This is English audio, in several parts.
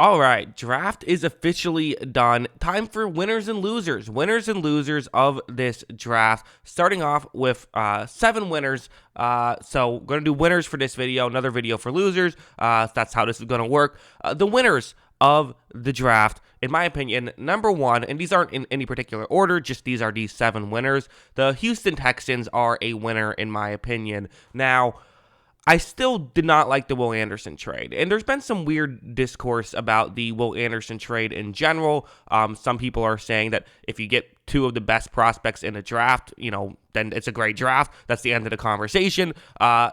All right, draft is officially done. Time for winners and losers. Winners and losers of this draft. Starting off with 7 winners. So we're going to do winners for this video, another video for losers. That's how this is going to work. The winners of the draft, in my opinion, number 1, and these aren't in any particular order, just these are these 7 winners. The Houston Texans are a winner, in my opinion. Now, I still did not like the Will Anderson trade, and there's been some weird discourse about the Will Anderson trade in general. Some people are saying that if you get 2 of the best prospects in a draft, then it's a great draft. That's the end of the conversation. I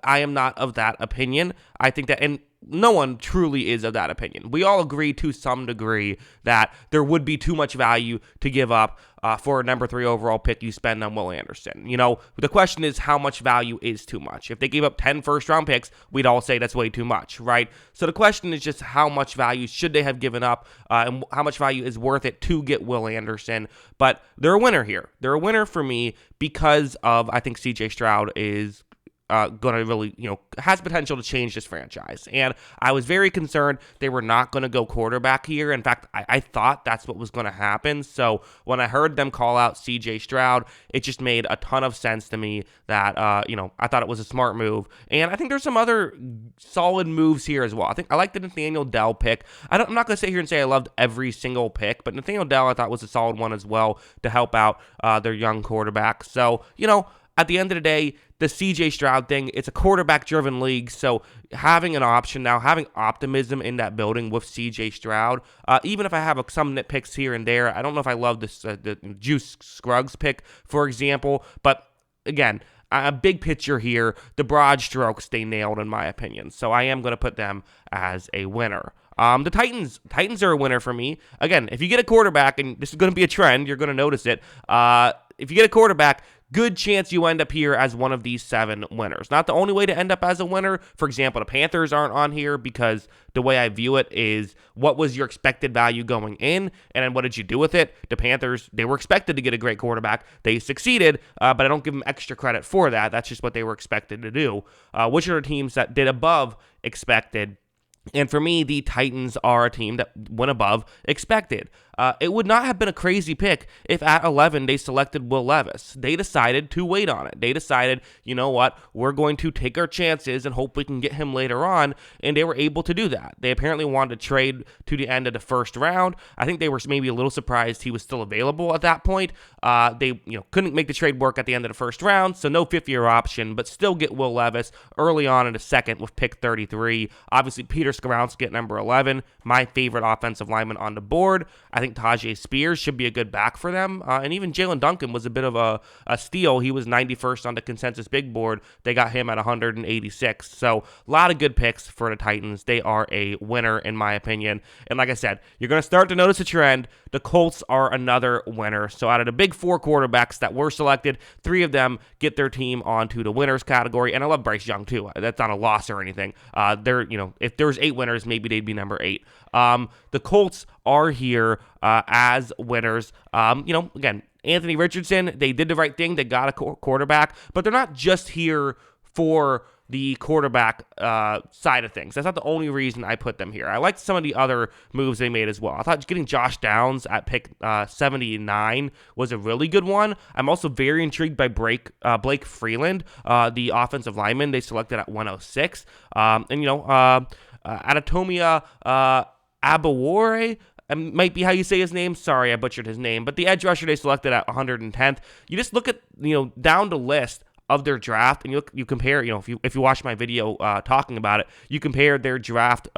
am not of that opinion. I think that, and no one truly is of that opinion. We all agree to some degree that there would be too much value to give up for a number 3 overall pick you spend on Will Anderson. The question is how much value is too much. If they gave up 10 first-round picks, we'd all say that's way too much, right? So the question is just how much value should they have given up and how much value is worth it to get Will Anderson. But they're a winner here. They're a winner for me because of, I think CJ Stroud is going to really, has potential to change this franchise. And I was very concerned they were not going to go quarterback here. In fact, I thought that's what was going to happen. So when I heard them call out CJ Stroud, it just made a ton of sense to me that, I thought it was a smart move. And I think there's some other solid moves here as well. I like the Nathaniel Dell pick. I'm not going to sit here and say I loved every single pick, but Nathaniel Dell I thought was a solid one as well to help out their young quarterback. So, at the end of the day, the CJ Stroud thing, it's a quarterback-driven league, so having an option now, having optimism in that building with CJ Stroud, even if I have some nitpicks here and there, I don't know if I love this the Juice Scruggs pick, for example, but again, a big picture here, the broad strokes they nailed in my opinion, so I am going to put them as a winner. The Titans are a winner for me. Again, if you get a quarterback, and this is going to be a trend, you're going to notice it, if you get a quarterback, good chance you end up here as one of these 7 winners. Not the only way to end up as a winner. For example, the Panthers aren't on here because the way I view it is what was your expected value going in, and then what did you do with it? The Panthers, they were expected to get a great quarterback. They succeeded, but I don't give them extra credit for that. That's just what they were expected to do. Which are the teams that did above expected? And for me, the Titans are a team that went above expected. It would not have been a crazy pick if at 11 they selected Will Levis. They decided to wait on it. They decided, you know what, we're going to take our chances and hope we can get him later on, and they were able to do that. They apparently wanted to trade to the end of the first round. I think they were maybe a little surprised he was still available at that point. They couldn't make the trade work at the end of the first round, so no 5th-year option, but still get Will Levis early on in the second with pick 33. Obviously, Peter Skoronski at number 11, my favorite offensive lineman on the board. I think Tajay Spears should be a good back for them. And even Jalen Duncan was a bit of a steal. He was 91st on the consensus big board. They got him at 186. So a lot of good picks for the Titans. They are a winner in my opinion. And like I said, you're going to start to notice a trend. The Colts are another winner. So out of the big 4 quarterbacks that were selected, 3 of them get their team onto the winners category. And I love Bryce Young too. That's not a loss or anything. If there was 8 winners, maybe they'd be number 8. The Colts are here as winners. Again, Anthony Richardson, they did the right thing. They got a quarterback, but they're not just here for the quarterback side of things. That's not the only reason I put them here. I liked some of the other moves they made as well. I thought getting Josh Downs at pick 79 was a really good one. I'm also very intrigued by Blake Freeland, the offensive lineman they selected at 106. Anatomia Abawore, might be how you say his name. Sorry, I butchered his name. But the edge rusher they selected at 110th. You just look at, down the list of their draft, and you compare, if you watch my video talking about it, you compare their draft,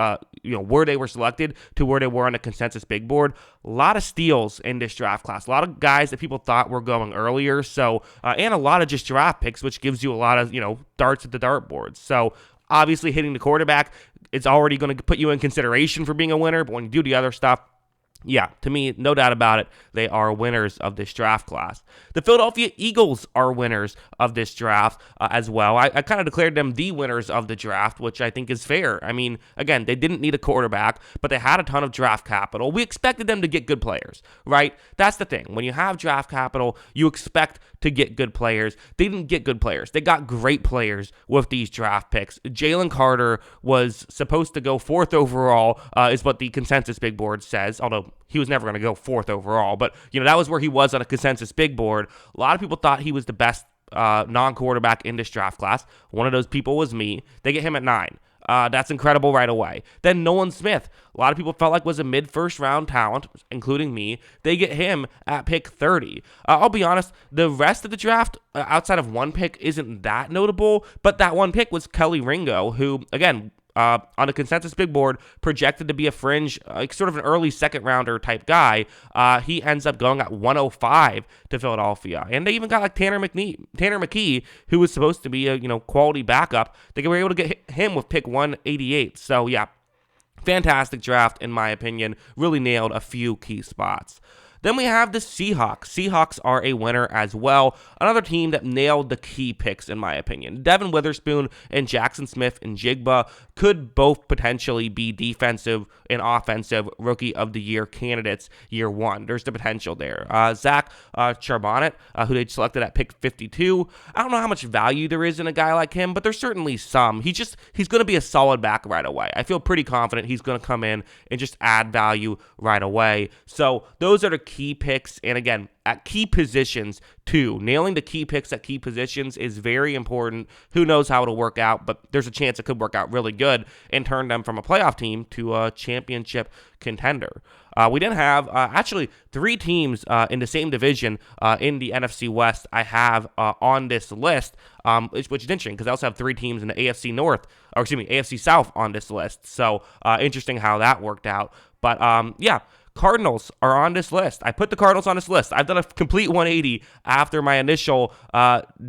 where they were selected to where they were on the consensus big board. A lot of steals in this draft class. A lot of guys that people thought were going earlier. So, and a lot of just draft picks, which gives you a lot of, darts at the dartboard. So, obviously, hitting the quarterback, it's already going to put you in consideration for being a winner. But when you do the other stuff, Yeah, to me, no doubt about it, they are winners of this draft class. The Philadelphia Eagles are winners of this draft as well. I kind of declared them the winners of the draft, which I think is fair. I mean, again, they didn't need a quarterback, but they had a ton of draft capital. We expected them to get good players, right? That's the thing. When you have draft capital, you expect to get good players. They didn't get good players. They got great players with these draft picks. Jalen Carter was supposed to go 4th overall, is what the consensus big board says, although he was never going to go 4th overall. But, that was where he was on a consensus big board. A lot of people thought he was the best non-quarterback in this draft class. One of those people was me. They get him at 9. That's incredible right away. Then Nolan Smith, a lot of people felt like was a mid-first round talent, including me. They get him at pick 30. I'll be honest, the rest of the draft, outside of one pick, isn't that notable, but that one pick was Kelly Ringo, who, again, on a consensus big board, projected to be a fringe, sort of an early second-rounder type guy. He ends up going at 105 to Philadelphia. And they even got like Tanner McKee, who was supposed to be a quality backup. They were able to get him with pick 188. So, yeah, fantastic draft, in my opinion. Really nailed a few key spots. Then we have the Seahawks. Seahawks are a winner as well. Another team that nailed the key picks, in my opinion. Devin Witherspoon and Jackson Smith-Njigba could both potentially be defensive and offensive Rookie of the Year candidates year one. There's the potential there. Zach Charbonnet, who they selected at pick 52. I don't know how much value there is in a guy like him, but there's certainly some. He's going to be a solid back right away. I feel pretty confident he's going to come in and just add value right away. So those are the key picks, and again, at key positions too. Nailing the key picks at key positions is very important. Who knows how it'll work out, but there's a chance it could work out really good and turn them from a playoff team to a championship contender. We didn't have, actually, 3 teams in the same division in the NFC West I have on this list, which is interesting because I also have 3 teams in the AFC South on this list. So interesting how that worked out. But yeah, Cardinals are on this list. I put the Cardinals on this list. I've done a complete 180 after my initial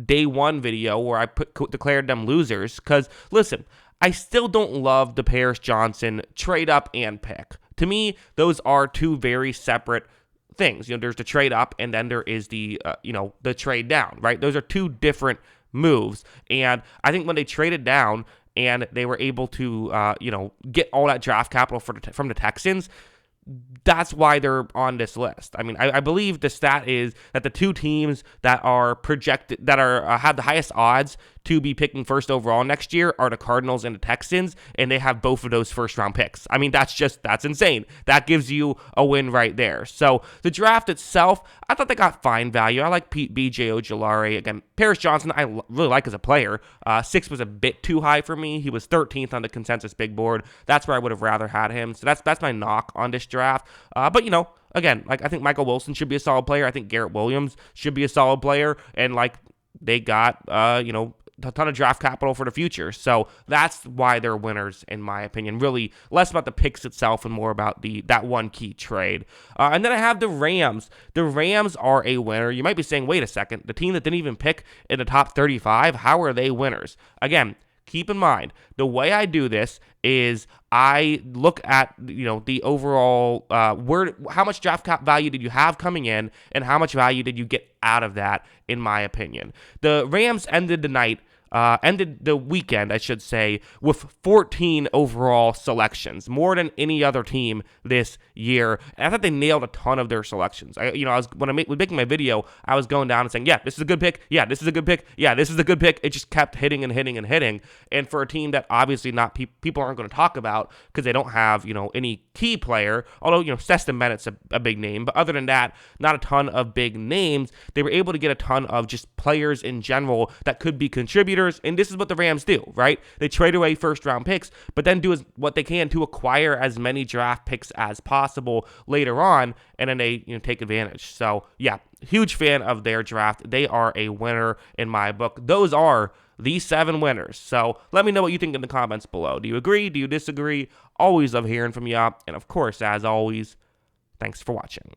day 1 video where I declared them losers. Because, listen, I still don't love the Paris Johnson trade up and pick. To me, those are 2 very separate things. There's the trade up and then there is the trade down, right? Those are 2 different moves. And I think when they traded down and they were able to, get all that draft capital from the Texans, that's why they're on this list. I mean, I believe the stat is that the 2 teams that are projected, that are have the highest odds to be picking first overall next year are the Cardinals and the Texans, and they have both of those first-round picks. I mean, that's insane. That gives you a win right there. So the draft itself, I thought they got fine value. I like B.J. Ojulari. Again, Paris Johnson, I really like as a player. 6 was a bit too high for me. He was 13th on the consensus big board. That's where I would have rather had him. So that's my knock on this draft. But, again, like I think Michael Wilson should be a solid player. I think Garrett Williams should be a solid player. And, they got, a ton of draft capital for the future. So that's why they're winners, in my opinion. Really less about the picks itself and more about that one key trade. And then I have the Rams. The Rams are a winner. You might be saying, wait a second, the team that didn't even pick in the top 35, how are they winners? Again, keep in mind, the way I do this is I look at, the overall, how much draft cap value did you have coming in and how much value did you get out of that, in my opinion. The Rams ended the weekend, I should say, with 14 overall selections, more than any other team this year. And I thought they nailed a ton of their selections. When I was making my video, I was going down and saying, yeah, this is a good pick. Yeah, this is a good pick. Yeah, this is a good pick. It just kept hitting and hitting and hitting. And for a team that obviously people aren't going to talk about because they don't have, any key player, although, Sexton Bennett's a big name. But other than that, not a ton of big names. They were able to get a ton of just players in general that could be contributors. And this is what the Rams do, right? They trade away first-round picks, but then do what they can to acquire as many draft picks as possible later on, and then they take advantage. So, yeah, huge fan of their draft. They are a winner in my book. Those are the 7 winners. So let me know what you think in the comments below. Do you agree? Do you disagree? Always love hearing from you. And, of course, as always, thanks for watching.